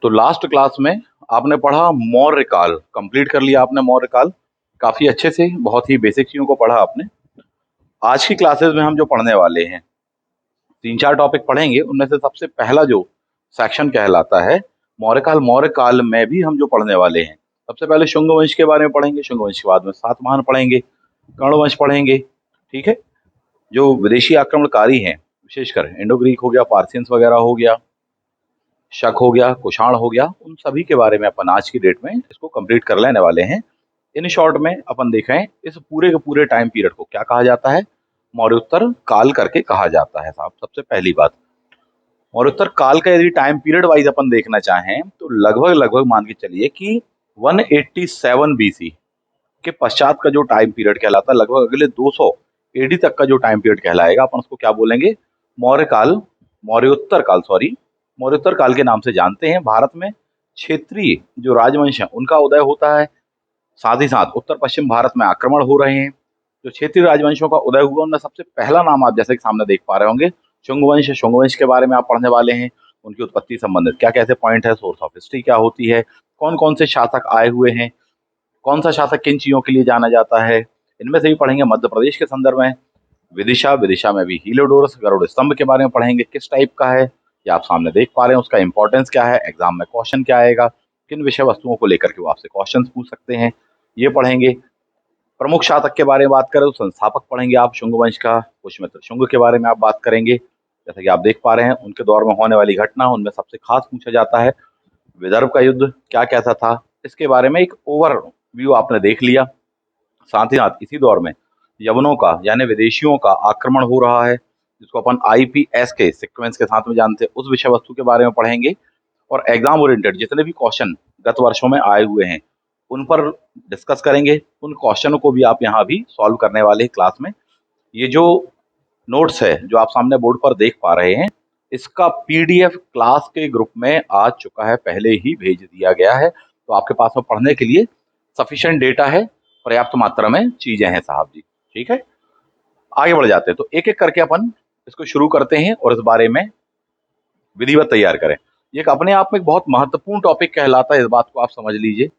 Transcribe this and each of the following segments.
तो last class में आपने पढ़ा मौर्य काल, कंप्लीट कर लिया आपने मौर्य काल काफी अच्छे से, बहुत ही बेसिक चीजों को पढ़ा आपने। आज की क्लासेस में हम जो पढ़ने वाले हैं, तीन चार टॉपिक पढ़ेंगे। उनमें से सबसे पहला जो सेक्शन कहलाता है मौर्य काल। मौर्य काल में भी हम जो पढ़ने वाले हैं, सबसे पहले शुंग वंश के बारे में पढ़ेंगे। शुंग वंश के बाद में सातवाहन पढ़ेंगे, कर्ण वंश पढ़ेंगे। ठीक है। जो विदेशी आक्रमणकारी हैं, विशेषकर इंडो ग्रीक हो गया, पार्सियंस वगैरह हो गया, शक हो गया, कुषाण हो गया, उन सभी के बारे में अपन आज की डेट में इसको कंप्लीट कर लेने वाले हैं। इन शॉर्ट में अपन देखें, इस पूरे के पूरे टाइम पीरियड को क्या कहा जाता है? मौर्योत्तर काल करके कहा जाता है साहब। सबसे पहली बात, मौर्योत्तर काल का यदि टाइम पीरियड वाइज अपन देखना चाहें तो लगभग लगभग मान के चलिए कि 187 बीसी के पश्चात का जो टाइम पीरियड कहलाता है, लगभग अगले 200 एडी तक का जो टाइम पीरियड कहलाएगा, अपन उसको क्या बोलेंगे? मौर्य काल, मौर्योत्तर काल, सॉरी, मौर्योत्तर काल के नाम से जानते हैं। भारत में क्षेत्रीय जो राजवंश है उनका उदय होता है, साथ ही साथ उत्तर पश्चिम भारत में आक्रमण हो रहे हैं। जो क्षेत्रीय राजवंशों का उदय हुआ, उनमें सबसे पहला नाम आप जैसे कि सामने देख पा रहे होंगे, शुंग वंश। शुंग वंश के बारे में आप पढ़ने वाले हैं। उनकी उत्पत्ति संबंधित क्या कैसे पॉइंट है, सोर्स ऑफ हिस्ट्री क्या होती है, कौन कौन से शासक आए हुए हैं, कौन सा शासक किन चीजों के लिए जाना जाता है, इनमें से भी पढ़ेंगे। मध्य प्रदेश के संदर्भ में विदिशा, विदिशा में भी हीलियोडोरस गरुड़ स्तंभ के बारे में पढ़ेंगे, किस टाइप का है, ये आप सामने देख पा रहे हैं। उसका इंपॉर्टेंस क्या है, एग्जाम में क्वेश्चन क्या आएगा, किन विषय वस्तुओं को लेकर के वो आपसे क्वेश्चन पूछ सकते हैं, ये पढ़ेंगे। प्रमुख शासक के बारे में बात करें तो संस्थापक पढ़ेंगे आप शुंग वंश का। पुष्यमित्र शुंग के बारे में आप बात करेंगे, जैसे कि आप देख पा रहे हैं उनके दौर में होने वाली घटना, उनमें सबसे खास पूछा जाता है विदर्भ का युद्ध क्या कैसा था, इसके बारे में एक ओवरव्यू आपने देख लिया। साथ ही साथ इसी दौर में यवनों का यानी विदेशियों का आक्रमण हो रहा है, जिसको अपन आईपीएस के सीक्वेंस के साथ में जानते हैं, उस विषय वस्तु के बारे में पढ़ेंगे। और एग्जाम ओरिएंटेड जितने भी क्वेश्चन गत वर्षों में आए हुए हैं उन पर डिस्कस करेंगे। उन क्वेश्चनों को भी आप यहाँ भी सॉल्व करने वाले हैं क्लास में। ये जो नोट्स है जो आप सामने बोर्ड पर देख पा रहे हैं, इसका पीडीएफ क्लास के ग्रुप में आ चुका है, पहले ही भेज दिया गया है। तो आपके पास में पढ़ने के लिए सफिशिएंट डेटा है, पर्याप्त मात्रा में चीजें हैं साहब जी। ठीक है, आगे बढ़ जाते हैं। तो एक एक करके अपन इसको शुरू करते हैं और इस बारे में विधिवत तैयार करें। ये एक अपने आप में एक बहुत महत्वपूर्ण टॉपिक कहलाता है, इस बात को आप समझ लीजिए।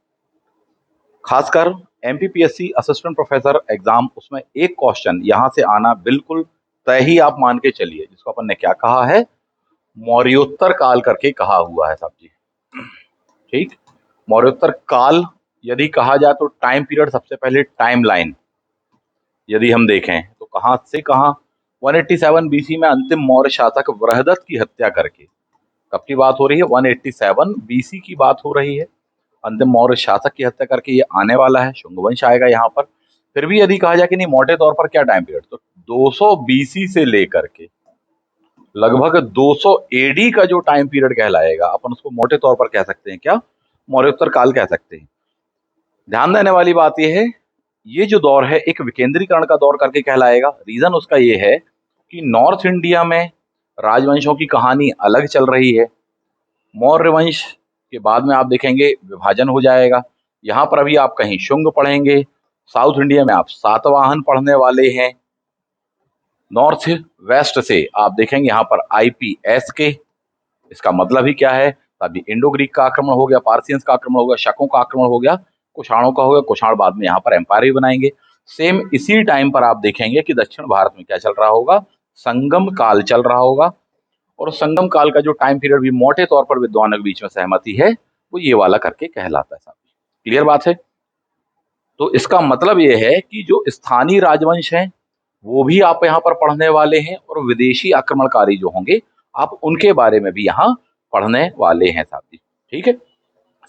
खासकर एमपीपीएससी असिस्टेंट प्रोफेसर एग्जाम, उसमें एक क्वेश्चन यहां से आना बिल्कुल तय ही आप मान के चलिए, जिसको अपन ने क्या कहा है? मौर्योत्तर काल करके कहा हुआ है साहब जी। ठीक, मौर्योत्तर काल यदि कहा जाए तो टाइम पीरियड, सबसे पहले टाइम लाइन यदि हम देखें तो कहां से कहां, 187 बीसी में अंतिम मौर्य शासक बृहदत्त की हत्या करके, कब की बात हो रही है? 187 बीसी की बात हो रही है। अंतिम मौर्य शासक की हत्या करके ये आने वाला है, शुंग वंश आएगा यहाँ पर। फिर भी यदि कहा जाए कि नहीं मोटे तौर पर क्या टाइम पीरियड, तो 200 बीसी से लेकर के लगभग 200 एडी का जो टाइम पीरियड कहलाएगा, अपन उसको मोटे तौर पर कह सकते हैं क्या? मौर्योत्तर काल कह सकते हैं। ध्यान देने वाली बात यह है, ये जो दौर है एक विकेंद्रीकरण का दौर करके कहलाएगा। रीजन उसका ये है कि नॉर्थ इंडिया में राजवंशों की कहानी अलग चल रही है। मौर्य वंश के बाद में आप देखेंगे विभाजन हो जाएगा। यहाँ पर अभी आप कहीं शुंग पढ़ेंगे, साउथ इंडिया में आप सातवाहन पढ़ने वाले हैं, नॉर्थ वेस्ट से आप देखेंगे यहाँ पर आईपीएस के। इसका मतलब ही क्या है? अभी इंडो ग्रीक का आक्रमण हो गया, पार्सियंस का आक्रमण हो गया, शकों का आक्रमण हो गया, कुषाणों का हो गया। कुषाण बाद में यहाँ पर एम्पायर भी बनाएंगे। सेम इसी टाइम पर आप देखेंगे कि दक्षिण भारत में क्या चल रहा होगा? संगम काल चल रहा होगा। और संगम काल का जो टाइम पीरियड भी मोटे तौर पर विद्वानों के बीच में सहमति है, वो ये वाला करके कहलाता है साहब। क्लियर बात है? तो इसका मतलब ये है कि जो स्थानीय राजवंश हैं वो भी आप यहाँ पर पढ़ने वाले हैं, और विदेशी आक्रमणकारी जो होंगे आप उनके बारे में भी यहाँ पढ़ने वाले हैं साहब जी। ठीक है,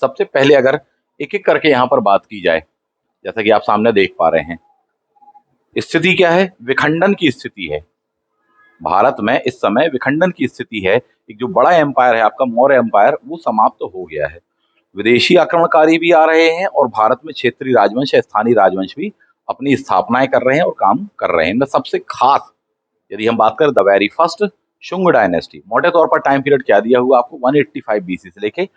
सबसे पहले अगर एक एक करके यहाँ पर बात की जाए, जैसा कि आप सामने देख पा रहे हैं, स्थिति क्या है? विखंडन की स्थिति है। भारत में इस समय विखंडन की स्थिति है। एक जो बड़ा एम्पायर है आपका मौर्य एम्पायर, वो समाप्त तो हो गया है। विदेशी आक्रमणकारी भी आ रहे हैं और भारत में क्षेत्रीय राजवंश या स्थानीय राजवंश भी अपनी स्थापनाएं कर रहे हैं और काम कर रहे हैं। इनमें सबसे खास यदि हम बात करें, the very first Shunga dynasty, मोटे तौर पर टाइम पीरियड क्या दिया हुआ आपको? 185 बीसी से लेके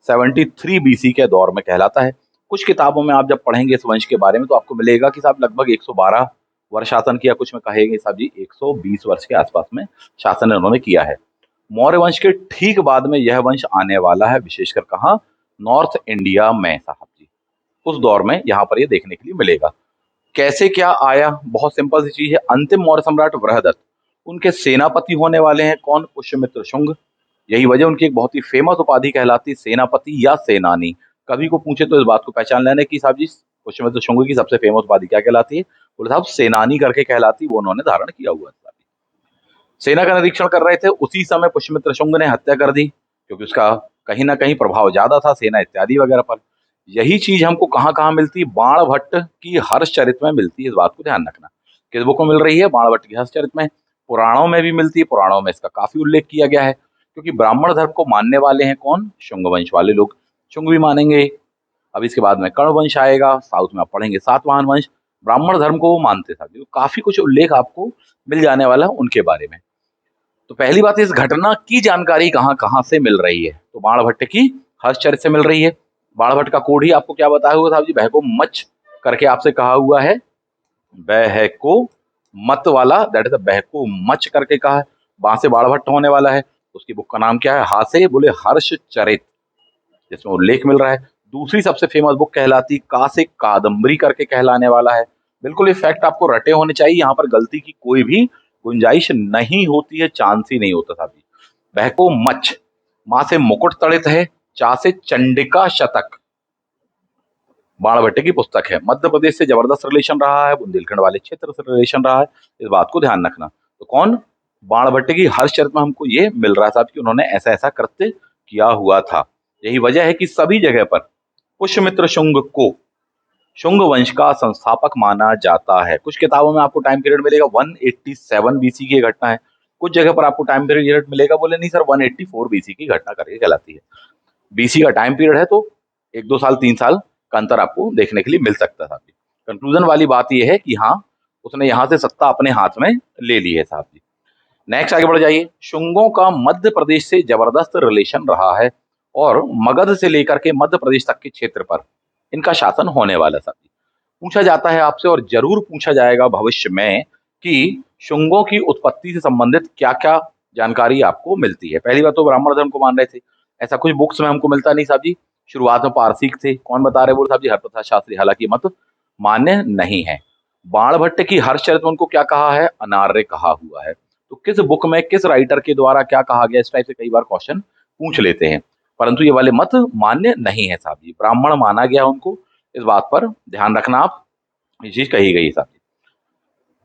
73 बीसी के दौर में कहलाता है। कुछ किताबों में आप जब पढ़ेंगे इस वंश के बारे में तो आपको मिलेगा कि साहब लगभग 112 वर्ष शासन किया, कुछ में कहेंगे साहब जी 120 वर्ष के आसपास में शासन इन्होंने किया है। मौर्य वंश के ठीक बाद में यह वंश आने वाला है, विशेषकर कहाँ, नॉर्थ इंडिया में साहब जी। उस दौर में यहाँ पर ये देखने के लिए मिलेगा। कैसे क्या आया, बहुत सिंपल सी चीज है। अंतिम मौर्य सम्राट वृहदत्त, उनके सेनापति होने वाले हैं कौन, पुष्यमित्र शुंग। यही वजह उनकी एक बहुत ही फेमस उपाधि कहलाती, सेनापति या सेनानी। कभी को पूछे तो इस बात को पहचान लेने की साहब जी, पुष्यमित्र शुंग की सबसे फेमस उपाधि क्या कहलाती है, बोले साहब सेनानी करके कहलाती, वो उन्होंने धारण किया हुआ था। सेना का निरीक्षण कर रहे थे, उसी समय पुष्यमित्र शुंग ने हत्या कर दी, क्योंकि उसका कहीं ना कहीं प्रभाव ज्यादा था सेना इत्यादि वगैरह पर। यही चीज हमको कहाँ कहाँ मिलती, बाणभट्ट की हर्षचरित में मिलती है, इस बात को ध्यान रखना। किस बुक में मिल रही है, बाणभट्ट की हर्षचरित में। पुराणों में भी मिलती है, पुराणों में इसका काफी उल्लेख किया गया है, क्योंकि ब्राह्मण धर्म को मानने वाले हैं कौन, शुंग वंश वाले लोग। शुंग भी मानेंगे। अब इसके बाद में कर्ण वंश आएगा, साउथ में आप पढ़ेंगे सातवाहन वंश। ब्राह्मण धर्म को वो मानते थे, काफी कुछ उल्लेख आपको मिल जाने वाला है उनके बारे में। तो पहली बात, इस घटना की जानकारी कहाँ कहाँ से मिल रही है, तो बाणभट्ट की हर्षचरित से मिल रही है। बाणभट्ट का कोड ही आपको क्या बताया हुआ साहब जी, बहको मच करके आपसे कहा हुआ है, बहको मत वाला, दैट इज बहको मच करके कहा है, वहां से बाणभट्ट होने वाला है। उसकी बुक का नाम क्या है, हासे बोले हर्षचरित, जिसमें उल्लेख मिल रहा है। दूसरी सबसे फेमस बुक कहलाती का से कादम्बरी करके कहलाने वाला है। बिल्कुल ये फैक्ट आपको रटे होने चाहिए, यहाँ पर गलती की कोई भी गुंजाइश नहीं होती है, चांस ही नहीं होता साहब जी। बहको मच, माँ से मुकुट तड़ित है, चा से चंडिका शतक, बाणभट्ट की पुस्तक है। मध्य प्रदेश से जबरदस्त रिलेशन रहा है, बुंदेलखंड वाले क्षेत्र से रिलेशन रहा है, इस बात को ध्यान रखना। तो कौन, बाणभट्ट की हर्षचरित में हमको ये मिल रहा है साहब कि उन्होंने ऐसा ऐसा कृत्य किया हुआ था। यही वजह है कि सभी जगह पर पुष्यमित्र शुंग को शुंग वंश का संस्थापक माना जाता है। कुछ किताबों में आपको टाइम पीरियड मिलेगा 187 बीसी की घटना है, कुछ जगह पर आपको टाइम पीरियड मिलेगा, बोले नहीं सर 184 बीसी की घटना करके कहलाती है। बीसी का टाइम पीरियड है, तो 1 2 साल 3 साल का अंतर आपको देखने के लिए मिल सकता है साहब जी। कंक्लूजन वाली बात यह है कि हाँ, उसने यहाँ से सत्ता अपने हाथ में ले ली है साहब जी। नेक्स्ट आगे बढ़ जाइए। शुंगों का मध्य प्रदेश से जबरदस्त रिलेशन रहा है, और मगध से लेकर के मध्य प्रदेश तक के क्षेत्र पर इनका शासन होने वाला था। पूछा जाता है आपसे, और जरूर पूछा जाएगा भविष्य में, कि शुंगों की उत्पत्ति से संबंधित क्या क्या जानकारी आपको मिलती है। पहली बात तो ब्राह्मण धर्म को मान रहे थे, ऐसा कुछ बुक्स में हमको मिलता नहीं साहब जी। शुरुआत में पारसिक थे, कौन बता रहे बोल साहब जी, हरप्रसाद शास्त्री, हालांकि मत मान्य नहीं है। बाणभट्ट की हर्षचरित में उनको क्या कहा है, अनार्य कहा हुआ है। तो किस बुक में किस राइटर के द्वारा क्या कहा गया, इस टाइप से कई बार क्वेश्चन पूछ लेते हैं, परंतु ये वाले मत मान्य नहीं है साहब जी, ब्राह्मण माना गया उनको, इस बात पर ध्यान रखना आप, ये चीज कही गई साहब जी।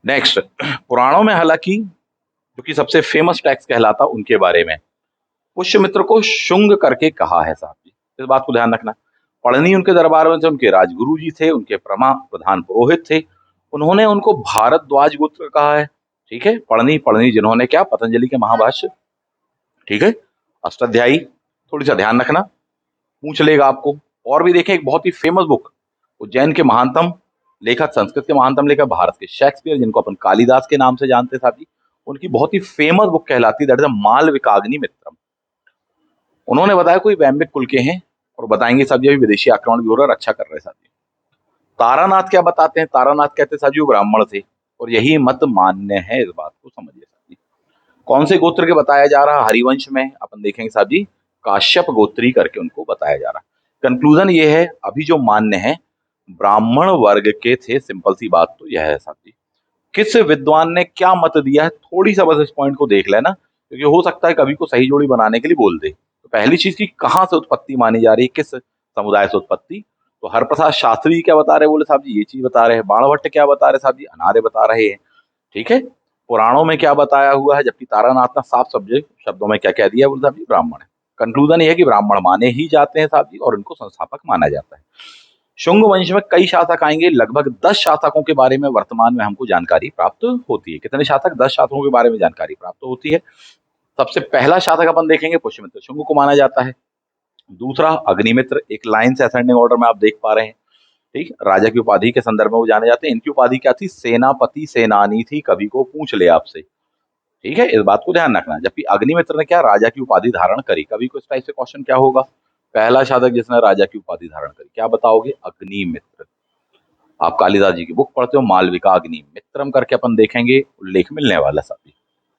नेक्स्ट, पुराणों में हालांकि जो कि सबसे फेमस टेक्स्ट कहलाता उनके बारे में, पुष्यमित्र को शुंग करके कहा है साहब जी, इस बात को ध्यान रखना। पढ़नी उनके दरबार में थे, उनके राजगुरु जी थे, उनके प्रधान पुरोहित थे, उन्होंने उनको भारद्वाज गोत्र कहा है। ठीक है, पढ़नी पढ़नी जिन्होंने क्या, पतंजलि के महाभाष्य, ठीक है, अष्टाध्यायी, थोड़ी सा ध्यान रखना, पूछ लेगा आपको। और भी देखें, एक बहुत ही फेमस बुक, उज्जैन के महानतम लेखक, संस्कृत के महानतम लेखक, भारत के शेक्सपियर, जिनको अपन कालिदास के नाम से जानते साहब जी, उनकी बहुत ही फेमस बुक कहलाती, दैट इज मालविकाग्नि मित्रम। उन्होंने बताया कोई वैम्बिक कुल के हैं, और बताएंगे साहब जी अभी विदेशी आक्रमण भी हो रहा है, अच्छा कर रहे साहब जी। तारानाथ क्या बताते हैं, तारानाथ कहते हैं साहब जी वो ब्राह्मण थे, और यही मत मान्य है, इस बात को समझिए साहब जी। कौन से गोत्र के बताया जा रहा, हरिवंश में अपन देखेंगे साहब जी, काश्यप गोत्री करके उनको बताया जा रहा है। कंक्लूजन ये है, अभी जो मान्य है ब्राह्मण वर्ग के थे, सिंपल सी बात तो यह है साहब जी। किस विद्वान ने क्या मत दिया है, थोड़ी सा बस इस पॉइंट को देख लेना, क्योंकि हो सकता है कभी को सही जोड़ी बनाने के लिए बोल दे। तो पहली चीज की कहाँ से उत्पत्ति मानी जा रही है, किस समुदाय से उत्पत्ति, तो हरप्रसाद शास्त्री क्या बता रहे, बोले साहब जी ये चीज बता रहे हैं। बाणभट्ट क्या बता रहे साहब जी, अनार्य बता रहे हैं। ठीक है, पुराणों में क्या बताया हुआ है, जबकि तारानाथ ने साफ शब्दों में क्या कह दिया, बोले साहब जी ब्राह्मण है। कंक्लूजन ये है कि ब्राह्मण माने ही जाते हैं साहब जी, और उनको संस्थापक माना जाता है। शुंग वंश में कई शासक आएंगे, लगभग 10 शासकों के बारे में वर्तमान में हमको जानकारी प्राप्त होती है। कितने शासक, 10 शासकों के बारे में जानकारी प्राप्त होती है। सबसे पहला शासक अपन देखेंगे, पुष्यमित्र शुंग को माना जाता है। दूसरा अग्निमित्र, एक लाइन से असेंडिंग ऑर्डर में आप देख पा रहे हैं। ठीक, राजा की उपाधि के संदर्भ में वो जाने जाते हैं। इनकी उपाधि क्या थी, सेनापति सेनानी थी, कभी को पूछ ले आपसे। ठीक है, इस बात को ध्यान रखना। जबकि अग्निमित्र ने क्या, राजा की उपाधि धारण करी। कभी को इस टाइप से क्वेश्चन क्या होगा, पहला शासक जिसने राजा की उपाधि धारण करी, क्या बताओगे, अग्निमित्र। आप कालिदास जी की बुक पढ़ते हो, मालविका अग्नि मित्रम करके अपन देखेंगे, उल्लेख मिलने वाला साथी।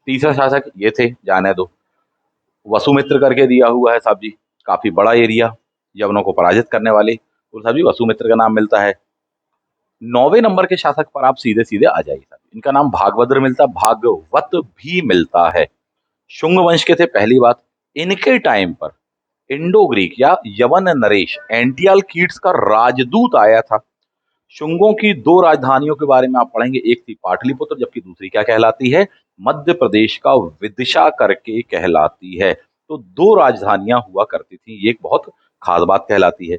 तीसरा शासक ये थे, जाने दो। वसुमित्र करके दिया हुआ है साहब जी, काफी बड़ा एरिया, यवनों को पराजित करने वाले, तो साहब जी वसुमित्र का नाम मिलता है। 9वें नंबर के शासक पर आप सीधे सीधे आ जाइए साहब, इनका नाम भागभद्र मिलता, भागवत भी मिलता है। शुंग वंश के थे पहली बात। इनके टाइम पर इंडो ग्रीक या यवन नरेश एंटियल कीट्स का राजदूत आया था। शुंगों की दो राजधानियों के बारे में आप पढ़ेंगे, एक थी पाटलिपुत्र, जबकि दूसरी क्या कहलाती है, मध्य प्रदेश का विदिशा करके कहलाती है। तो दो राजधानियां हुआ करती थी, ये एक बहुत खास बात कहलाती है।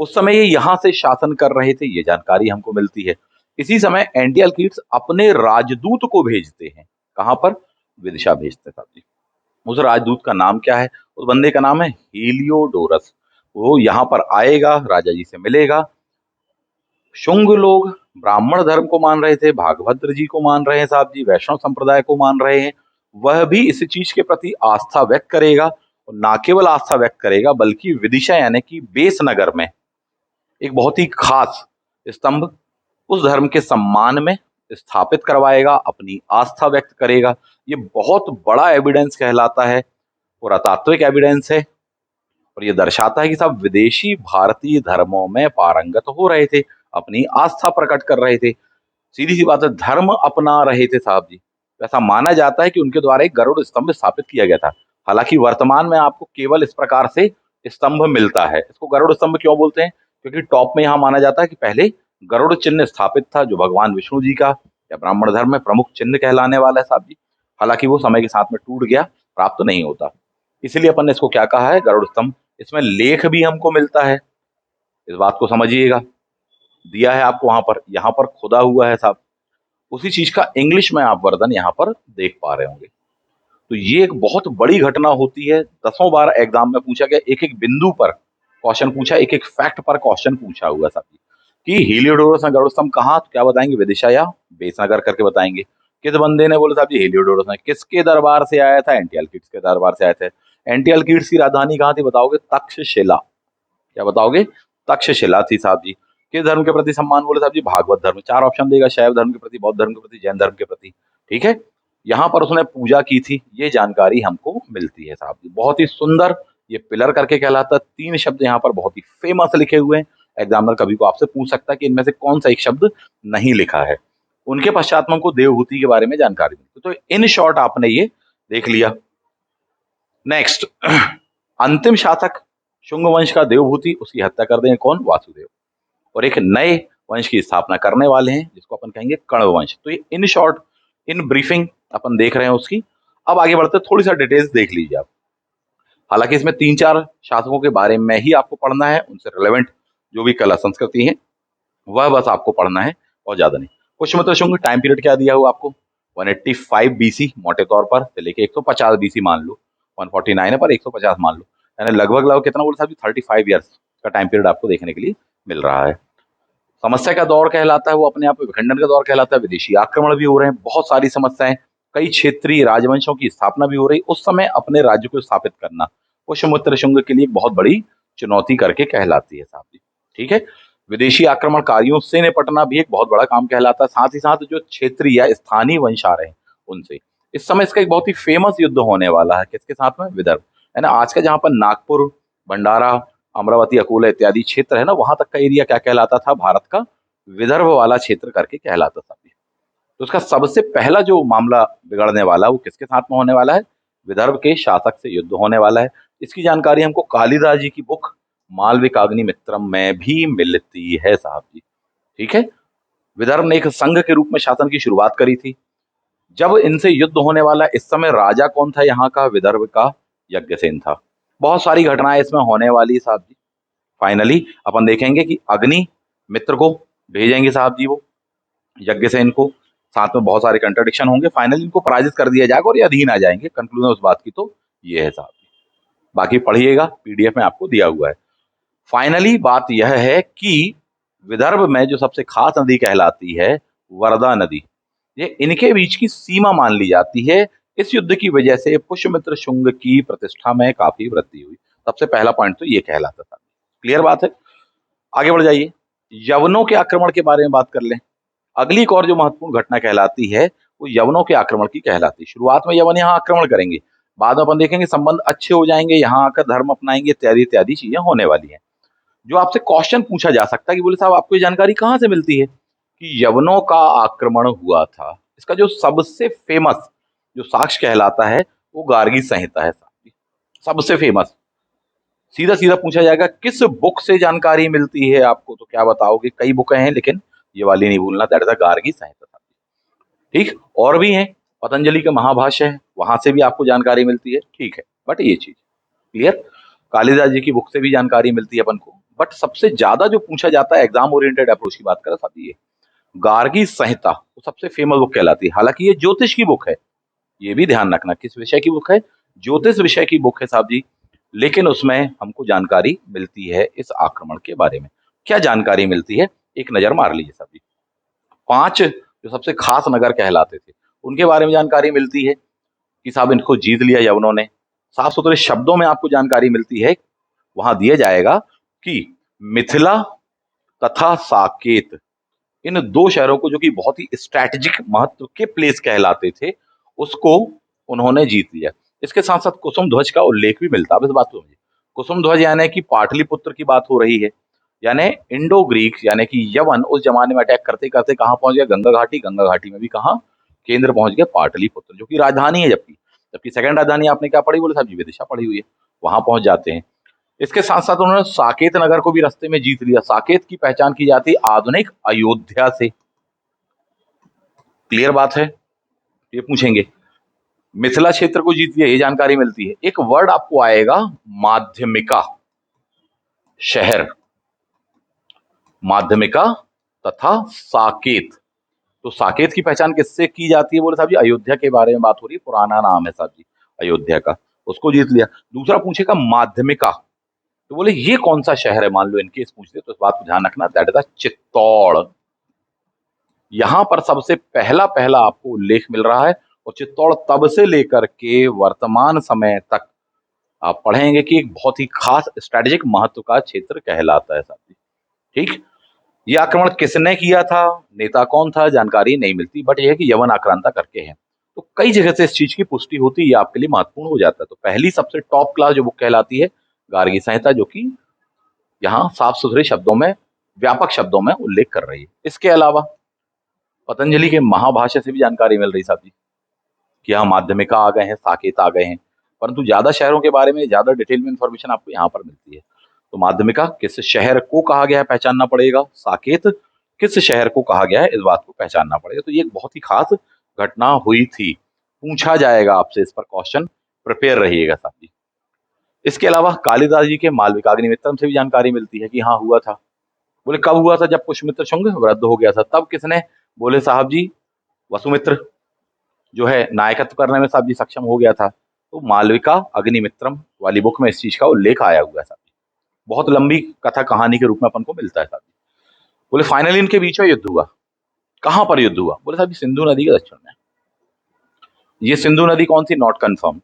उस समय ये यहाँ से शासन कर रहे थे, ये जानकारी हमको मिलती है। इसी समय एंटियल कीट्स अपने राजदूत को भेजते हैं, कहां पर, विदिशा भेजते साहब जी। उस राजदूत का नाम क्या है, उस बंदे का नाम है हीलियोडोरस। वो यहाँ पर आएगा, राजा जी से मिलेगा। शुंग लोग ब्राह्मण धर्म को मान रहे थे, भागभद्र जी को मान रहे हैं साहब जी, वैष्णव संप्रदाय को मान रहे हैं। वह भी इस चीज के प्रति आस्था व्यक्त करेगा, और ना केवल आस्था व्यक्त करेगा बल्कि विदिशा यानी कि बेस नगर में एक बहुत ही खास स्तंभ उस धर्म के सम्मान में स्थापित करवाएगा, अपनी आस्था व्यक्त करेगा। ये बहुत बड़ा एविडेंस कहलाता है, पुरातात्विक एविडेंस है, और ये दर्शाता है कि साहब विदेशी भारतीय धर्मों में पारंगत हो रहे थे, अपनी आस्था प्रकट कर रहे थे, सीधी सी बात है, धर्म अपना रहे थे साहब जी। ऐसा माना जाता है कि उनके द्वारा एक गरुड़ स्तंभ स्थापित किया गया था। हालांकि वर्तमान में आपको केवल इस प्रकार से स्तंभ मिलता है। इसको गरुड़ स्तंभ क्यों बोलते हैं, क्योंकि टॉप में यहाँ माना जाता है कि पहले गरुड़ चिन्ह स्थापित था, जो भगवान विष्णु जी का या ब्राह्मण धर्म में प्रमुख चिन्ह कहलाने वाला है साहब जी। हालांकि वो समय के साथ में टूट गया, प्राप्त नहीं होता, इसलिए अपन ने इसको क्या कहा है, गरुड़ स्तंभ। इसमें लेख भी हमको मिलता है, इस बात को समझिएगा, दिया है आपको वहां पर, यहाँ पर खुदा हुआ है साहब। उसी चीज का इंग्लिश में आप वर्णन यहाँ पर देख पा रहे होंगे। तो ये एक बहुत बड़ी घटना होती है, दसों बार एग्जाम में पूछा गया, एक एक बिंदु पर क्वेश्चन पूछा, एक एक फैक्ट पर क्वेश्चन पूछा हुआ साहब जी। कि हीलियोडोरस ने गरुड़ स्तंभ कहा, तो क्या बताएंगे, विदिशा या बेसनगर करके बताएंगे। किस बंदे ने बोला साहब जी, हीलियोडोरस ने। किसके दरबार से आया था, एंटियल कीट्स के दरबार से आए थे। एंटियल कीट्स की राजधानी कहाँ थी, बताओगे, तक्षशिला। क्या बताओगे, तक्षशिला थी साहब जी। किस धर्म के प्रति सम्मान, बोले साहब जी, भागवत धर्म। चार ऑप्शन देगा, शैव धर्म के प्रति, बौद्ध धर्म के प्रति, जैन धर्म के प्रति। ठीक है, यहाँ पर उसने पूजा की थी, ये जानकारी हमको मिलती है साहब जी। बहुत ही सुंदर, ये पिलर करके कहलाता है। तीन शब्द यहाँ पर बहुत ही फेमस लिखे हुए हैं, एग्जामिनर कभी को आपसे पूछ सकता है कि इनमें से कौन सा एक शब्द नहीं लिखा है। उनके पश्चात में हमको देवहूति के बारे में जानकारी मिलती है। तो इन शॉर्ट आपने ये देख लिया। नेक्स्ट, अंतिम शासक शुंग वंश का देवभूति, उसकी हत्या कर देंगे कौन, वासुदेव, और एक नए वंश की स्थापना करने वाले हैं जिसको अपन कहेंगे कण्व वंश। तो ये इन शॉर्ट, इन ब्रीफिंग अपन देख रहे हैं उसकी। अब आगे बढ़ते, थोड़ी सा डिटेल्स देख लीजिए आप। हालांकि इसमें 3-4 शासकों के बारे में ही आपको पढ़ना है, उनसे रिलेवेंट जो भी कला संस्कृति है वह बस आपको पढ़ना है, और ज्यादा नहीं। पुष्यमित्र शुंग टाइम पीरियड क्या दिया हुआ आपको, 185 बीसी मोटे तौर पर से लेके 150 बीसी मान लो, 149 है पर 150 मान लो, यानी लगभग लगभग कितना बोल सकते, 35 ईयर्स का टाइम पीरियड आपको देखने के लिए मिल रहा है। समस्या का दौर कहलाता है, वो अपने आप में विखंडन का दौर कहलाता है। विदेशी आक्रमण भी हो रहे हैं, बहुत सारी समस्याएं, कई क्षेत्रीय राजवंशों की स्थापना भी हो रही। उस समय अपने राज्य को स्थापित करना पुष्यमित्र शुंग के लिए एक बहुत बड़ी चुनौती करके कहलाती है साहब जी। ठीक है, विदेशी आक्रमणकारियों से निपटना भी एक बहुत बड़ा काम कहलाता है। साथ ही साथ जो क्षेत्रीय या स्थानीय वंश आ रहे हैं उनसे, इस समय इसका एक बहुत ही फेमस युद्ध होने वाला है, किसके साथ में, विदर्भ, है ना। आज का जहां पर नागपुर, भंडारा, अमरावती, अकोला इत्यादि क्षेत्र है ना, वहां तक का एरिया क्या कहलाता था, भारत का विदर्भ वाला क्षेत्र करके कहलाता था। तो उसका सबसे पहला जो मामला बिगड़ने वाला वो किसके साथ में होने वाला है, विदर्भ के शासक से युद्ध होने वाला है। इसकी जानकारी हमको कालिदास जी की बुक मालविकाग्निमित्रम में भी मिलती है साहब जी। ठीक है, विदर्भ ने एक संघ के रूप में शासन की शुरुआत करी थी। जब इनसे युद्ध होने वाला, इस समय राजा कौन था यहाँ का, विदर्भ का यज्ञसेन था। बहुत सारी घटनाएं इसमें होने वाली साहब जी। फाइनली अपन देखेंगे कि अग्नि मित्र को भेजेंगे साहब जी, वो यज्ञसेन को, साथ में बहुत सारे कंट्रडिक्शन होंगे, फाइनली इनको पराजित कर दिया जाएगा और ये अधीन आ जाएंगे। कंक्लूजन उस बात की तो ये है साहब जी। बाकी पढ़िएगा, पीडीएफ में आपको दिया हुआ है। फाइनली बात यह है कि विदर्भ में जो सबसे खास नदी कहलाती है वर्धा नदी, ये इनके बीच की सीमा मान ली जाती है। इस युद्ध की वजह से पुष्यमित्र शुंग की प्रतिष्ठा में काफी वृद्धि हुई। सबसे पहला पॉइंट तो ये कहलाता था। क्लियर बात है, आगे बढ़ जाइए। यवनों के आक्रमण के बारे में बात कर लें। अगली एक और जो महत्वपूर्ण घटना कहलाती है वो यवनों के आक्रमण की कहलाती है। शुरुआत में यवन यहाँ आक्रमण करेंगे, बाद में अपन देखेंगे संबंध अच्छे हो जाएंगे, यहाँ आकर धर्म अपनाएंगे, इत्यादि इत्यादि चीजें होने वाली हैं। जो आपसे क्वेश्चन पूछा जा सकता है कि बोले साहब आपको ये जानकारी कहाँ से मिलती है कि यवनों का आक्रमण हुआ था, इसका जो सबसे फेमस जो साक्ष्य कहलाता है वो गार्गी संहिता है साहब जी। सबसे फेमस, सीधा सीधा पूछा जाएगा किस बुक से जानकारी मिलती है आपको, तो क्या बताओगे? कई बुकें हैं लेकिन ये वाली नहीं भूलना, दैट इज द गार्गी संहिता साहब जी। ठीक, और भी हैं, पतंजलि के महाभाष्य है, वहां से भी आपको जानकारी मिलती है, ठीक है, बट ये चीज क्लियर। कालिदास जी की बुक से भी जानकारी मिलती है अपन को, बट सबसे ज्यादा जो पूछा जाता है एग्जाम ओरिएंटेड अप्रोच की बात करें साहब जी, ये गार्गी संहिता वो सबसे फेमस बुक कहलाती है। हालांकि ये ज्योतिष की बुक है, ये भी ध्यान रखना किस विषय की बुक है, ज्योतिष विषय की बुक है साहब जी, लेकिन उसमें हमको जानकारी मिलती है इस आक्रमण के बारे में। क्या जानकारी मिलती है, एक नजर मार लीजिए साहब जी। 5 जो सबसे खास नगर कहलाते थे उनके बारे में जानकारी मिलती है कि साहब इनको जीत लिया यवनों ने। साफ सुथरे शब्दों में आपको जानकारी मिलती है, वहां दिया जाएगा कि मिथिला तथा साकेत, इन 2 शहरों को जो कि बहुत ही स्ट्रैटेजिक महत्व के प्लेस कहलाते थे, उसको उन्होंने जीत लिया। इसके साथ साथ कुसुम ध्वज का उल्लेख भी मिलता है। अब इस बात को समझिए, कुसुम ध्वज यानी कि पाटलिपुत्र की बात हो रही है, यानी इंडो ग्रीक यानी कि यवन उस जमाने में अटैक करते करते कहाँ पहुंच गया, गंगा घाटी, गंगा घाटी में भी कहाँ केंद्र पहुंच गया, पाटलिपुत्र, जो कि राजधानी है। जबकि जबकि सेकंड राजधानी आपने क्या पढ़ी, बोले साहब जी विदिशा पढ़ी हुई है, वहां पहुंच जाते हैं। इसके साथ साथ उन्होंने साकेत नगर को भी रास्ते में जीत लिया। साकेत की पहचान की जाती है आधुनिक अयोध्या से, क्लियर बात है, ये पूछेंगे। मिथिला क्षेत्र को जीत लिया, ये जानकारी मिलती है। एक वर्ड आपको आएगा माध्यमिका शहर, माध्यमिका तथा साकेत। तो साकेत की पहचान किससे की जाती है, बोले साहब जी अयोध्या के बारे में बात हो रही है, पुराना नाम है साहब जी अयोध्या का, उसको जीत लिया। दूसरा पूछेगा माध्यमिका, तो बोले ये कौन सा शहर है, मान लो इनके इस पूछते तो इस बात को ध्यान रखना, दैट इज द चित्तौड़। यहां पर सबसे पहला पहला आपको उल्लेख मिल रहा है, और चित्तौड़ तब से लेकर के वर्तमान समय तक आप पढ़ेंगे कि एक बहुत ही खास स्ट्रेटेजिक महत्व का क्षेत्र कहलाता है साहब जी। ठीक, ये आक्रमण किसने किया था, नेता कौन था, जानकारी नहीं मिलती, बट यह है कि यवन आक्रांता करके हैं। तो कई जगह से इस चीज की पुष्टि होती है, ये आपके लिए महत्वपूर्ण हो जाता है। तो पहली सबसे टॉप क्लास जो बुक कहलाती है गार्गी संहिता, जो कि यहाँ साफ सुथरे शब्दों में, व्यापक शब्दों में उल्लेख कर रही है। इसके अलावा पतंजलि के महाभाष्य से भी जानकारी मिल रही साहब जी कि यहाँ माध्यमिका आ गए हैं, साकेत आ गए हैं, परंतु ज्यादा शहरों के बारे में ज्यादा डिटेल में इंफॉर्मेशन आपको यहाँ पर मिलती है। तो माध्यमिका किस शहर को कहा गया है पहचानना पड़ेगा, साकेत किस शहर को कहा गया है इस बात को पहचानना पड़ेगा। तो ये एक बहुत ही खास घटना हुई थी, पूछा जाएगा आपसे इस पर क्वेश्चन, प्रिपेयर रहिएगा साहब जी। इसके अलावा कालिदास जी के मालविकाग्निमित्रम से भी जानकारी मिलती है कि हाँ हुआ था। बोले कब हुआ था, जब पुष्यमित्र शुंग वृद्ध हो गया था, तब किसने, बोले साहब जी वसुमित्र जो है नायकत्व करने में साहब जी सक्षम हो गया था। तो मालविका अग्निमित्रम वाली बुक में इस चीज का उल्लेख आया हुआ है साहब जी, बहुत लंबी कथा कहानी के रूप में अपन को मिलता है साहब जी। बोले फाइनली इनके बीच में युद्ध हुआ, कहां पर युद्ध हुआ, बोले साहब जी सिंधु नदी के दक्षिण में। ये सिंधु नदी कौन सी, नॉट कंफर्म।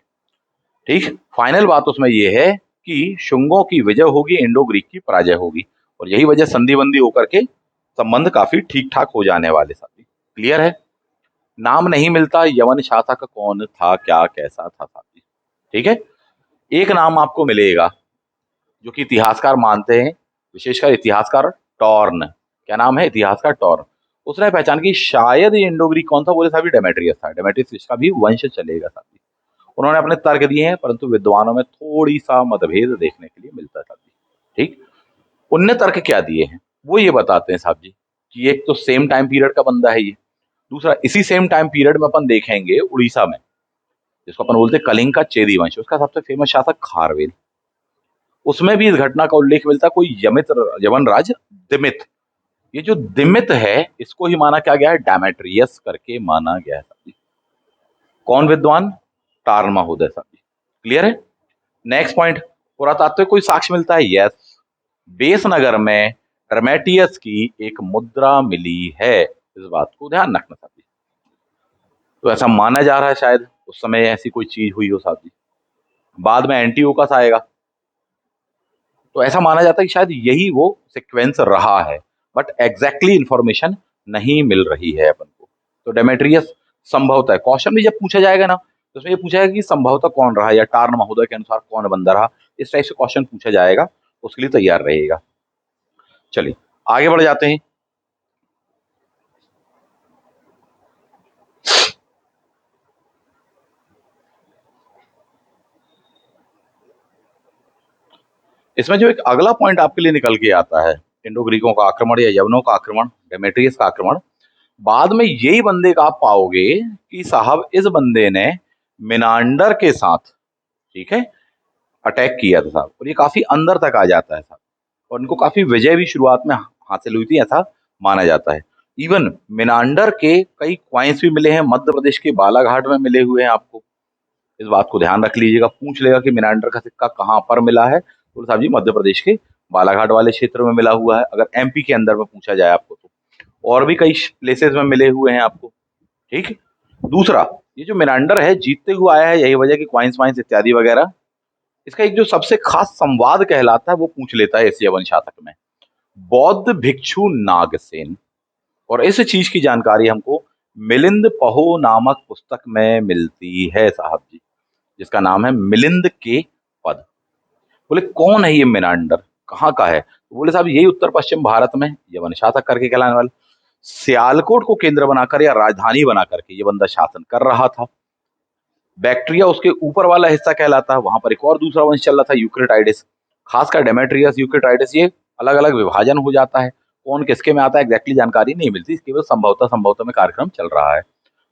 ठीक, फाइनल बात उसमें ये है कि शुंगों की विजय होगी, इंडो ग्रीक की पराजय होगी, और यही वजह संधि बंदी होकर के संबंध काफी ठीक ठाक हो जाने वाले साहब जी, क्लियर है। नाम नहीं मिलता यवन शासक कौन था, क्या कैसा था साहब जी, ठीक है। एक नाम आपको मिलेगा जो कि इतिहासकार मानते हैं, विशेषकर इतिहासकार टॉर्न, क्या नाम है, इतिहासकार टॉर्न। उसने पहचान की शायद ये इंडो ग्रीक कौन था, बोले साहब डेमेट्रियस था, डेमेट्रियस इसका भी वंश चलेगा साहब जी। उन्होंने अपने तर्क दिए हैं, परंतु विद्वानों में थोड़ी सा मतभेद देखने के लिए मिलता है साहब जी। ठीक, उनने तर्क क्या दिए हैं वो ये बताते हैं साहब जी कि एक तो सेम टाइम पीरियड का बंदा है ये, दूसरा इसी सेम टाइम पीरियड में अपन देखेंगे उड़ीसा में, जिसको अपन बोलते हैं कलिंग का चेदी वंश, उसका सबसे फेमस शासक खारवेल, उसमें भी इस घटना का उल्लेख मिलता है। कोई यवन राज दिमित, ये जो दिमित है इसको ही माना क्या गया है, डेमेट्रियस करके माना गया है साहब जी। कौन विद्वान, टार्न महोदय साहब जी, क्लियर है। नेक्स्ट पॉइंट, पुरातात्विक कोई साक्ष्य मिलता है, यस, बेस नगर में डर्मेटियस की एक मुद्रा मिली है, इस बात को ध्यान रखना साहब जी। तो ऐसा माना जा रहा है शायद उस समय ऐसी कोई चीज हुई हो साहब जी। बाद में एंटीओकस आएगा, तो ऐसा माना जाता है कि शायद यही वो सीक्वेंस रहा है, बट एग्जैक्टली इंफॉर्मेशन नहीं मिल रही है अपन को। तो डेमेट्रियस संभवतः क्वेश्चन भी जब पूछा जाएगा ना, तो उसमें ये पूछा है कि संभवतः कौन रहा या टार्न महोदय के अनुसार कौन बंदा रहा, इस टाइप से क्वेश्चन पूछा जाएगा, उसके लिए तैयार रहेगा। चलिए आगे बढ़ जाते हैं। इसमें जो एक अगला पॉइंट आपके लिए निकल के आता है, इंडो ग्रीकों का आक्रमण या यवनों का आक्रमण, डेमेट्रियस का आक्रमण, बाद में यही बंदे का आप पाओगे कि साहब इस बंदे ने मिनांडर के साथ, ठीक है, अटैक किया था साहब, और ये काफी अंदर तक आ जाता है साहब, और इनको काफी विजय भी शुरुआत में हासिल हुई थी, ऐसा माना जाता है। इवन मिनांडर के कई क्वाइंस भी मिले हैं, मध्य प्रदेश के बालाघाट में मिले हुए हैं आपको, इस बात को ध्यान रख लीजिएगा, पूछ लेगा कि मिनांडर का सिक्का कहाँ पर मिला है, तो साहब जी मध्य प्रदेश के बालाघाट वाले क्षेत्र में मिला हुआ है, अगर एमपी के अंदर में पूछा जाए आपको तो, और भी कई प्लेसेस में मिले हुए हैं आपको, ठीक। दूसरा, ये जो मिनांडर है जीतते हुए आया है, यही वजह की क्वाइंस वाइंस इत्यादि वगैरह, इसका एक जो सबसे खास संवाद कहलाता है वो पूछ लेता है इस यवन शातक में, बौद्ध भिक्षु नागसेन, और इस चीज की जानकारी हमको मिलिंद पहो नामक पुस्तक में मिलती है साहब जी, जिसका नाम है मिलिंद के पद। बोले कौन है ये मिनांडर, कहाँ का है, तो बोले साहब यही उत्तर पश्चिम भारत में यवन शासक करके कहलाने वाले, सियालकोट को केंद्र बनाकर या राजधानी बना करके ये बंदा शासन कर रहा था। बैक्ट्रिया उसके ऊपर वाला हिस्सा कहलाता है, वहां पर एक और दूसरा वंश चल रहा था यूक्रेटाइडिस, खासकर डेमेट्रियस यूक्रेटाइडिस, ये अलग अलग विभाजन हो जाता है, कौन किसके में आता है एग्जैक्टली जानकारी नहीं मिलती, केवल संभवतः संभवतः में कार्यक्रम चल रहा है।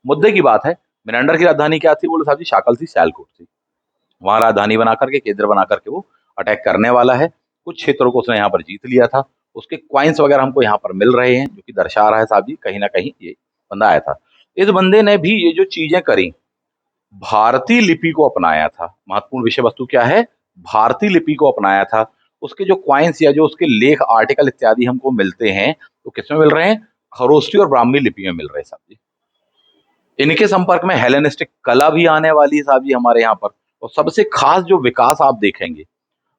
मुद्दे की बात है, मिनांडर की राजधानी क्या थी, बोले साहब जी शाकल थी, सियालकोट थी, वहां राजधानी बना करके केंद्र बना करके वो अटैक करने वाला है, कुछ क्षेत्रों को उसने यहाँ पर जीत लिया था, उसके क्वाइंस वगैरह हमको यहाँ पर मिल रहे हैं, जो कि दर्शा रहा है साहब जी कहीं ना कहीं ये बंदा आया था। इस बंदे ने भी ये जो चीजें करी, भारतीय लिपि को अपनाया था, महत्वपूर्ण विषय वस्तु क्या है, भारतीय लिपि को अपनाया था, उसके जो क्वाइंस या जो उसके लेख आर्टिकल इत्यादि हमको मिलते हैं, तो किसमें मिल रहे हैं, खरोष्टी और ब्राह्मी लिपि में मिल रहे हैं साहब जी। इनके संपर्क में हेलेनिस्टिक कला भी आने वाली है साहब जी हमारे यहाँ पर, और सबसे खास जो विकास आप देखेंगे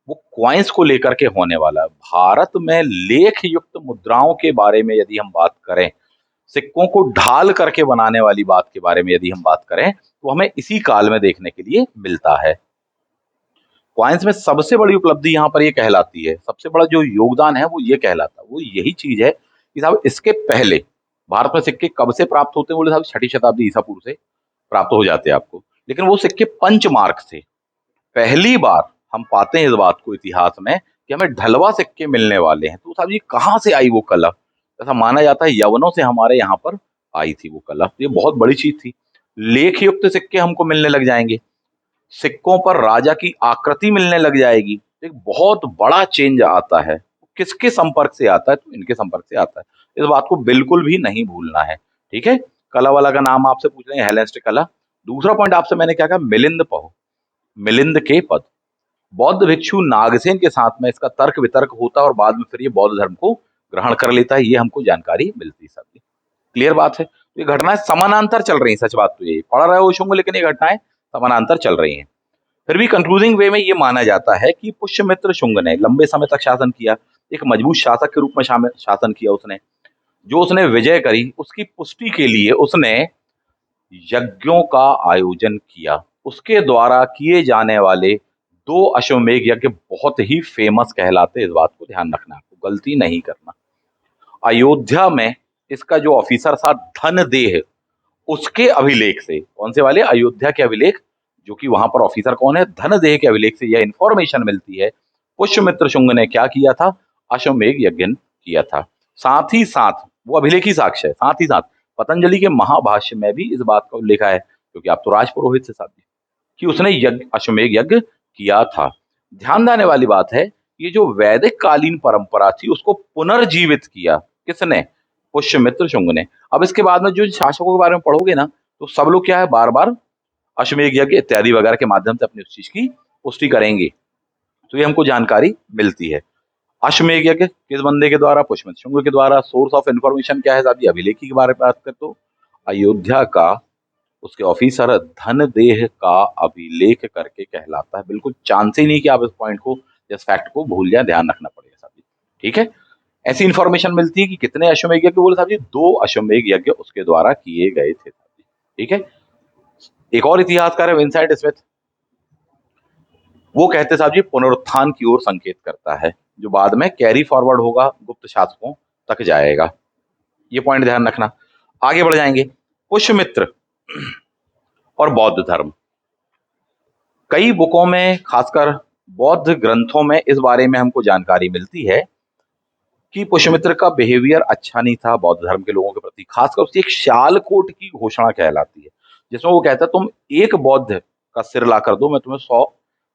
वो क्वाइंस को लेकर के होने वाला है। भारत में लेख युक्त मुद्राओं के बारे में यदि हम बात करें, सिक्कों को ढाल करके बनाने वाली बात के बारे में यदि हम बात करें, तो हमें इसी काल में देखने के लिए मिलता है। क्वाइंस में सबसे बड़ी उपलब्धि यहाँ पर ये कहलाती है, सबसे बड़ा जो योगदान है वो ये कहलाता है, वो यही चीज है कि साहब इसके पहले भारत में सिक्के कब से प्राप्त होते हैं, बोले साहब 6ठी शताब्दी ईसा पूर्व से प्राप्त हो जाते हैं आपको, लेकिन वो सिक्के पंच मार्क थे। पहली बार हम पाते हैं इस बात को इतिहास में कि हमें ढलवा सिक्के मिलने वाले हैं, तो साहब ये कहाँ से आई वो कला, ऐसा माना जाता है यवनों से हमारे यहाँ पर आई थी वो कला, ये बहुत बड़ी चीज थी। लेख युक्त सिक्के हमको मिलने लग जाएंगे, सिक्कों पर राजा की आकृति मिलने लग जाएगी, एक बहुत बड़ा चेंज आता है, किसके संपर्क से आता है, तो इनके संपर्क से आता है, इस बात को बिल्कुल भी नहीं भूलना है, ठीक है। कला वाला का नाम आपसे पूछ लेंगे, हेलेनिस्टिक कला। दूसरा पॉइंट आपसे मैंने क्या कहा, मिलिंद पहो, मिलिंद के पद, बौद्ध भिक्षु नागसेन के साथ में इसका तर्क वितर्क होता है और बाद में फिर ये बौद्ध धर्म को ग्रहण कर लेता है, ये हमको जानकारी मिलती है सब। क्लियर बात है, तो ये घटनाएं समानांतर चल रही हैं, सच बात तो ये पढ़ रहे हो शुंग, लेकिन ये घटनाएं समानांतर चल रही हैं। फिर भी कंक्लूडिंग वे में ये माना जाता है कि पुष्यमित्र शुंग ने लंबे समय तक शासन किया, एक मजबूत शासक के रूप में शासन किया उसने, जो उसने विजय करी उसकी पुष्टि के लिए उसने यज्ञों का आयोजन किया, उसके द्वारा किए जाने वाले 2 अश्वमेध यज्ञ बहुत ही फेमस कहलाते, इस बात को ध्यान रखना, आपको गलती नहीं करना। अयोध्या में इसका जो ऑफिसर था धनदेह, उसके अभिलेख से, कौन से वाले, अयोध्या के अभिलेख, जो कि वहां पर ऑफिसर कौन है, धनदेह के अभिलेख से यह इंफॉर्मेशन मिलती है पुष्यमित्र शुंग ने क्या किया था, अश्वमेध यज्ञ किया था। साथ ही साथ वो अभिलेख ही साक्ष्य है, साथ ही साथ पतंजलि के महाभाष्य में भी इस बात का उल्लेख है, क्योंकि आप तो राजपुरोहित से साथ कि उसने यज्ञ अश्वमेध यज्ञ किया था। ध्यान देने वाली बात है, ये जो वैदिक कालीन परंपरा थी उसको पुनर्जीवित किया किसने, पुष्यमित्र शुंग ने। अब इसके बाद में जो शासकों के बारे में पढ़ोगे ना, तो सब लोग क्या है, बार बार अश्वमेध यज्ञ इत्यादि वगैरह के माध्यम से अपनी उस चीज की पुष्टि करेंगे, तो ये हमको जानकारी मिलती है। अश्वमेध यज्ञ किस बंदे के द्वारा, पुष्यमित्र शुंग के द्वारा। सोर्स ऑफ इंफॉर्मेशन क्या है साहब जी, अभिलेखी के बारे में बात करते तो अयोध्या का उसके ऑफिसर धनदेह का अभिलेख करके कहलाता है, बिल्कुल चांस ही नहीं कि आप इस पॉइंट को, इस फैक्ट को भूल जाए, ध्यान रखना पड़ेगा साहब जी, ठीक है। ऐसी इंफॉर्मेशन मिलती है कि कितने अश्वमेध यज्ञ, बोले साहब जी 2 अश्वमेध यज्ञ उसके द्वारा किए गए थे साहब जी, ठीक है। एक और इतिहासकार है विंसेंट स्मिथ, वो कहते साहब जी पुनरुत्थान की ओर संकेत करता है, जो बाद में कैरी फॉरवर्ड होगा, गुप्त शासकों तक जाएगा। ये पॉइंट ध्यान रखना। आगे बढ़ जाएंगे। पुष्यमित्र और बौद्ध धर्म, कई बुकों में, खासकर बौद्ध ग्रंथों में इस बारे में हमको जानकारी मिलती है कि पुष्यमित्र का बिहेवियर अच्छा नहीं था बौद्ध धर्म के लोगों के प्रति। खासकर उसकी एक शालकोट की घोषणा कहलाती है, जिसमें वो कहता है तुम एक बौद्ध का सिर ला कर दो, मैं तुम्हें 100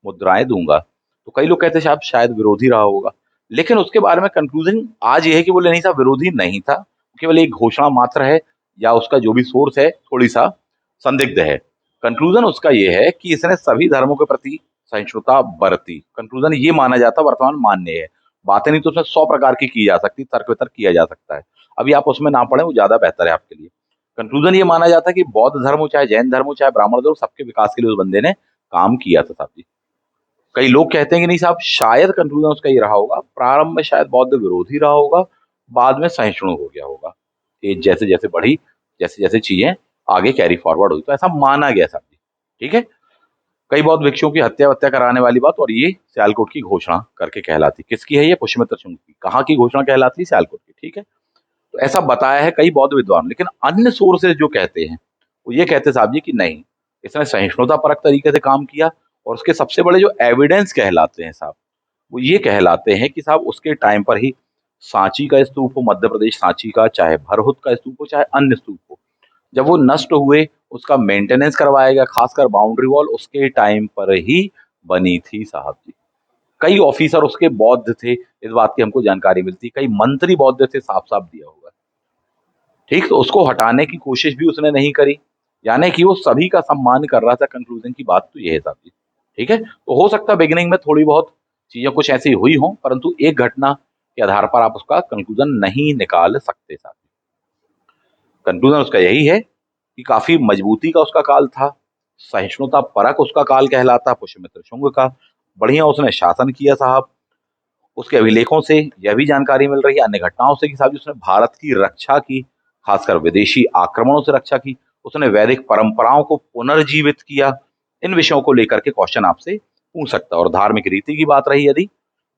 मुद्राएं दूंगा। तो कई लोग कहते हैं साहब शायद विरोधी रहा होगा, लेकिन उसके बारे में कंक्लूजन आज ये है कि बोले नहीं साहब विरोधी नहीं था, केवल एक घोषणा मात्र है, या उसका जो भी सोर्स है थोड़ी सा संदिग्ध है। कंक्लूजन उसका ये है कि इसने सभी धर्मों के प्रति सहिष्णुता बरती। कंक्लूजन ये माना जाता, वर्तमान मान्य है। बातें नहीं तो उसमें 100 प्रकार की जा सकती, तर्क वितर्क किया जा सकता है। अभी आप उसमें ना पढ़े, वो ज्यादा बेहतर है आपके लिए। कंक्लूजन ये माना जाता है कि बौद्ध धर्म हो, चाहे जैन धर्म हो, चाहे ब्राह्मण धर्म, सबके विकास के लिए उस बंदे ने काम किया था साहब जी। कई लोग कहते हैं कि नहीं साहब शायद कंक्लूजन उसका ये रहा होगा, प्रारंभ में शायद बौद्ध विरोधी रहा होगा, बाद में सहिष्णु हो गया होगा। ये जैसे जैसे बढ़ी, जैसे जैसे चीजें आगे कैरी फॉरवर्ड हुई, तो ऐसा माना गया साहब जी। ठीक है। कई बौद्ध भिक्षुओं की हत्या वत्या कराने वाली बात, और ये सियालकोट की घोषणा करके कहलाती। किसकी है ये? पुष्यमित्र शुंग की। कहाँ की घोषणा कहलाती? सियालकोट की। ठीक है। तो ऐसा बताया है कई बौद्ध विद्वान, लेकिन अन्य सोर्सेज जो कहते हैं वो ये कहते साहब जी कि नहीं, इसने सहिष्णुता परक तरीके से काम किया। और उसके सबसे बड़े जो एविडेंस कहलाते हैं साहब, वो ये कहलाते हैं कि साहब उसके टाइम पर ही सांची का स्तूप हो, मध्य प्रदेश सांची का, चाहे भरहुत का स्तूप हो, चाहे अन्य स्तूप हो, जब वो नष्ट हुए उसका मेंटेनेंस करवाया गया। खासकर बाउंड्री वॉल उसके टाइम पर ही बनी थी साहब जी। कई ऑफिसर उसके बौद्ध थे, इस बात की हमको जानकारी मिलती। कई मंत्री बौद्ध थे, साफ साफ दिया होगा। ठीक, तो उसको हटाने की कोशिश भी उसने नहीं करी, यानी कि वो सभी का सम्मान कर रहा था। कंक्लूजन की बात तो ये है साहब जी। ठीक है। तो हो सकता है बिगिनिंग में थोड़ी बहुत चीजें कुछ ऐसी हुई हों, परंतु एक घटना के आधार पर आप उसका कंक्लूजन नहीं निकाल सकते साहब। कंक्लूजन उसका यही है कि काफी मजबूती का उसका काल था, सहिष्णुता परक उसका काल कहलाता पुष्यमित्र शुंग का। बढ़िया उसने शासन किया साहब। उसके अभिलेखों से यह भी जानकारी मिल रही है, अन्य घटनाओं से, कि साहब जी उसने भारत की रक्षा की, खासकर विदेशी आक्रमणों से रक्षा की। उसने वैदिक परंपराओं को पुनर्जीवित किया। इन विषयों को लेकर के क्वेश्चन आपसे पूछ सकता है। और धार्मिक रीति की बात रही, यदि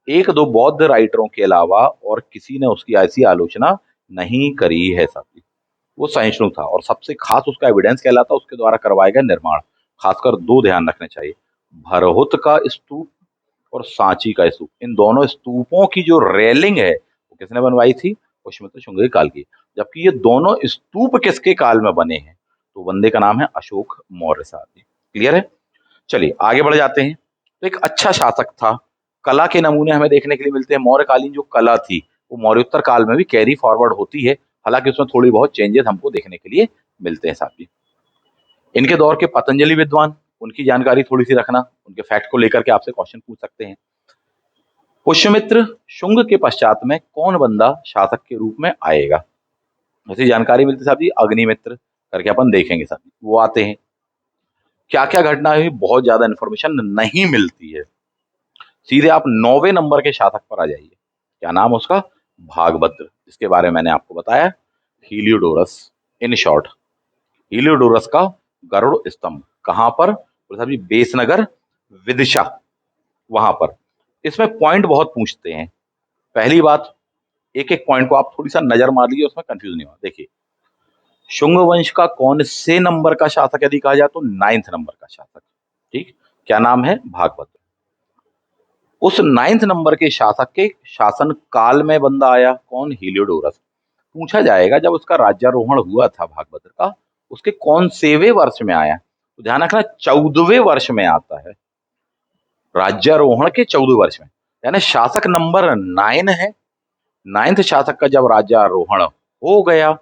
एक दो बौद्ध राइटरों के अलावा और किसी ने उसकी ऐसी आलोचना नहीं करी है साहब जी। वो सहिष्णु था, और सबसे खास उसका एविडेंस कहलाता उसके द्वारा करवाए गए निर्माण। खासकर दो ध्यान रखने चाहिए, भरहुत का स्तूप और सांची का स्तूप। इन दोनों स्तूपों की जो रेलिंग है वो किसने बनवाई थी? पुष्यमित्र शुंग के काल की। जबकि ये दोनों स्तूप किसके काल में बने हैं? तो बंदे का नाम है अशोक मौर्य साहब जी। क्लियर है? चलिए आगे बढ़ जाते हैं। तो एक अच्छा शासक था। कला के नमूने हमें देखने के लिए मिलते हैं। मौर्यकालीन जो कला थी वो मौर्योत्तर काल में भी कैरी फॉरवर्ड होती है, हालांकि उसमें थोड़ी बहुत चेंजेस हमको देखने के लिए मिलते हैं साहब जी। इनके दौर के पतंजलि विद्वान, उनकी जानकारी थोड़ी सी रखना, उनके फैक्ट को लेकर के आपसे क्वेश्चन पूछ सकते हैं। पुष्यमित्र शुंग के पश्चात में कौन बंदा शासक के रूप में आएगा? ऐसी जानकारी मिलती है साहब जी, अग्निमित्र करके अपन देखेंगे साहब, वो आते हैं। क्या क्या घटना हुई, बहुत ज्यादा इंफॉर्मेशन नहीं मिलती है। सीधे आप 9वें नंबर के शासक पर आ जाइए। क्या नाम उसका? भागभद्र, जिसके बारे में मैंने आपको बताया, हीलियोडोरस। इन शॉर्ट, हीलियोडोरस का गरुड़ स्तंभ कहां पर? तो साहब जी बेसनगर, विदिशा, वहां पर। इसमें पॉइंट बहुत पूछते हैं। पहली बात, एक एक पॉइंट को आप थोड़ी सा नजर मार लीजिए, उसमें कंफ्यूज नहीं हुआ। देखिए, शुंग वंश का कौन से नंबर का शासक यदि कहा जाए तो 9th नंबर का शासक। ठीक, क्या नाम है? भागभद्र। उस 9th नंबर के शासक के शासन काल में बंदा आया कौन? हीलियोडोरस। पूछा जाएगा जब उसका राज्यारोहण हुआ था भागभद्र का, उसके कौन सेवे वर्ष में आया? तो ध्यान रखना 14वें वर्ष में आता है, राज्यारोहण के 14वें वर्ष में। यानी शासक नंबर 9 है। 9th शासक का जब राज्यारोहण हो गया,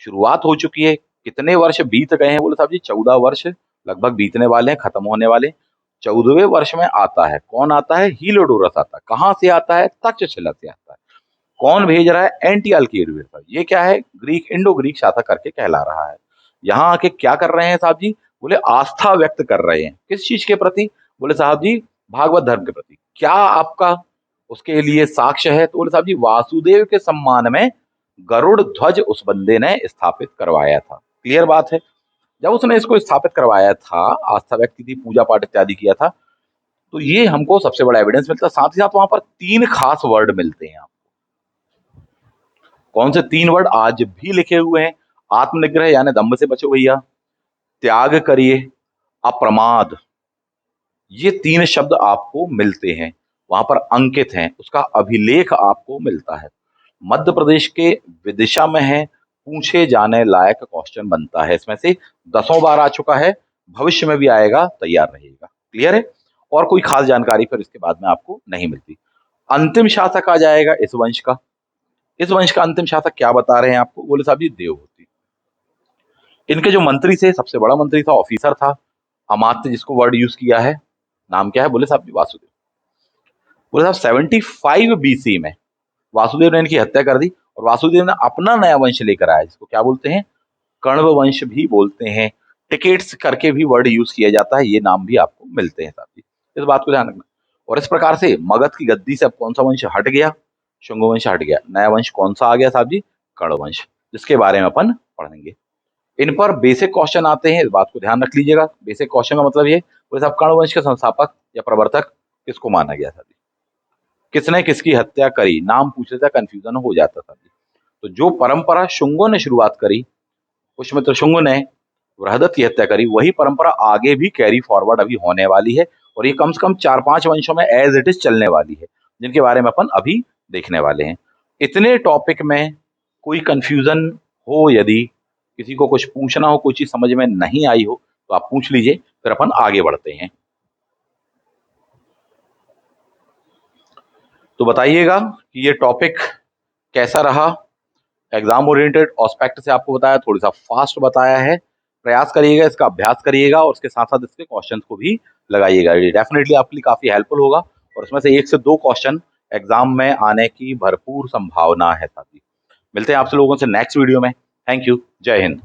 शुरुआत हो चुकी है, कितने वर्ष बीत गए हैं? बोले साहब जी 14 वर्ष लगभग बीतने वाले हैं, खत्म होने वाले। 14वें वर्ष में आता है कौन? आता है हीलियोडोरस। आता है कहां से? आता है तक्षशिला से आता है। कौन भेज रहा है? एंटिअल्कियडस पर। ये क्या है? ग्रीक, इंडो ग्रीक शासक करके कहला रहा है। यहाँ आके क्या कर रहे हैं साहब जी? बोले आस्था व्यक्त कर रहे हैं। किस चीज के प्रति? बोले साहब जी भागवत धर्म के प्रति। क्या आपका उसके लिए साक्ष्य है? तो बोले साहब जी वासुदेव के सम्मान में गरुड़ ध्वज उस बंदे ने स्थापित करवाया था। क्लियर बात है? जब उसने इसको स्थापित करवाया था, आस्था व्यक्त की थी, पूजा पाठ इत्यादि किया था, तो ये हमको सबसे बड़ा एविडेंस मिलता है। साथ ही साथ वहां पर 3 खास वर्ड मिलते हैं। कौन से 3 वर्ड आज भी लिखे हुए हैं? आत्मनिग्रह यानी दंभ से बचो भैया, त्याग करिए, अप्रमाद। ये 3 शब्द आपको मिलते हैं, वहां पर अंकित हैं, उसका अभिलेख आपको मिलता है। मध्य प्रदेश के विदिशा में है, पूछे जाने लायक क्वेश्चन बनता है। इसमें से 10 बार आ चुका है, भविष्य में भी आएगा, तैयार रहिएगा। क्लियर है? और कोई खास जानकारी फिर इसके बाद में आपको नहीं मिलती। अंतिम शासक आ जाएगा इस वंश का। इस वंश का अंतिम शासक क्या बता रहे हैं आपको? बोले साहब जी देवहूति। इनके जो मंत्री थे, सबसे बड़ा मंत्री था, ऑफिसर था, अमात्य जिसको वर्ड यूज किया है, नाम क्या है? बोले साहब जी वासुदेव। बोले साहब 75 बीसी में वासुदेव ने इनकी हत्या कर दी और वासुदेव ने अपना नया वंश लेकर आया, जिसको क्या बोलते हैं? कण्व वंश भी बोलते हैं। टिकेट्स करके भी वर्ड यूज किया जाता है, ये नाम भी आपको मिलते हैं साथी, इस बात को ध्यान रखना। और इस प्रकार से मगध की गद्दी से अब कौन सा वंश हट गया? शुंग वंश हट गया। नया वंश कौन सा आ गया साहब जी? कण्व वंश, जिसके बारे में अपन पढ़ेंगे। इन पर बेसिक क्वेश्चन आते हैं, इस बात को ध्यान रख लीजिएगा। बेसिक क्वेश्चन का मतलब ये, बोले साहब कण्व वंश के संस्थापक या प्रवर्तक किसको माना गया था? किसने किसकी हत्या करी? नाम पूछ लेता, कंफ्यूजन हो जाता था। तो जो परंपरा शुंगों ने शुरुआत करी, पुष्यमित्र शुंग ने बृहदत्त की हत्या करी, वही परंपरा आगे भी कैरी फॉरवर्ड अभी होने वाली है। और ये कम से कम 4-5 वंशों में एज इट इज चलने वाली है, जिनके बारे में अपन अभी देखने वाले हैं। इतने टॉपिक में कोई कंफ्यूजन हो, यदि किसी को कुछ पूछना हो, कोई चीज समझ में नहीं आई हो, तो आप पूछ लीजिए, फिर अपन आगे बढ़ते हैं। तो बताइएगा कि ये टॉपिक कैसा रहा। एग्जाम ओरिएंटेड ऑस्पेक्ट से आपको बताया, थोड़ा सा फास्ट बताया है। प्रयास करिएगा, इसका अभ्यास करिएगा और उसके साथ साथ इसके क्वेश्चंस को भी लगाइएगा। ये डेफिनेटली आपके लिए काफी हेल्पफुल होगा और इसमें से 1 से 2 क्वेश्चन एग्जाम में आने की भरपूर संभावना है साथी। मिलते हैं आपसे लोगों से नेक्स्ट वीडियो में। Thank you. जय हिंद।